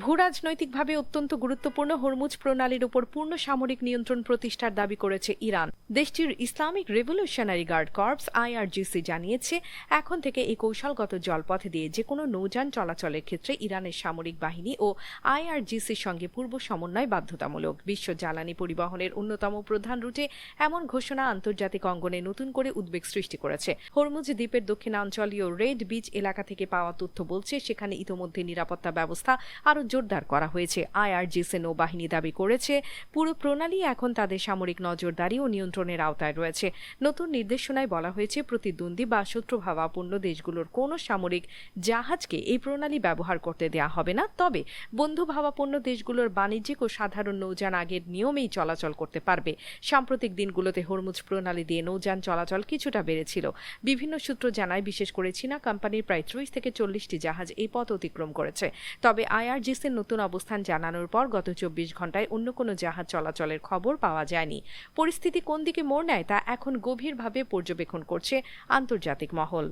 ভূরাজনৈতিকভাবে অত্যন্ত গুরুত্বপূর্ণ হরমুজ প্রণালীর উপর পূর্ণ সামরিক নিয়ন্ত্রণ প্রতিষ্ঠার দাবি করেছে ইরান। দেশটির Islamic revolutionary guard corps IRGC জানিয়েছে, এখন থেকে এই কৌশলগত জলপথ দিয়ে যে কোনো নৌযান চলাচলের ক্ষেত্রে ইরানের সামরিক বাহিনী ও আইআরজিসির সঙ্গে পূর্ব সমন্বয় বাধ্যতামূলক। বিশ্ব জ্বালানি পরিবহনের অন্যতম প্রধান রুটে এমন ঘোষণা আন্তর্জাতিক অঙ্গনে নতুন করে উদ্বেগ সৃষ্টি করেছে। হরমুজ দ্বীপের দক্ষিণাঞ্চলীয় রেড বিচ এলাকা থেকে পাওয়া তথ্য বলছে, সেখানে ইতোমধ্যে নিরাপত্তা ব্যবস্থা আরও জোরদার করা হয়েছে। আইআরজিসি নৌবাহিনী দাবি করেছে, পুরো প্রণালী এখন তাদের সামরিক নজরদারি ও নিয়ন্ত্রণের আওতায় রয়েছে। নতুন নির্দেশনায় বলা হয়েছে, প্রতিদ্বন্দ্বী বা শত্রুভাবাপন্ন দেশগুলোর কোনো সামরিক জাহাজকে এই প্রণালী ব্যবহার করতে দেয়া হবে না। তবে বন্ধুভাবাপন্ন দেশগুলোর বাণিজ্যিক ও সাধারণ নৌযান আগের নিয়মেই চলাচল করতে পারবে। সাম্প্রতিক দিনগুলোতে হরমুজ প্রণালী দিয়ে নৌযান চলাচল কিছুটা বেড়েছিল। বিভিন্ন সূত্র জানায়, বিশেষ করে চীনা কোম্পানির প্রায় 30 থেকে 40টি জাহাজ এই পথ অতিক্রম করেছে। তবে আইআরজিসির নতুন অবস্থান জানানোর পর গত 24 ঘন্টায় অন্য কোনো জাহাজ চলাচলের খবর পাওয়া যায়নি। পরিস্থিতি কোন দিকে মোড় নেয় তা এখন গভীরভাবে পর্যবেক্ষণ করছে আন্তর্জাতিক মহল।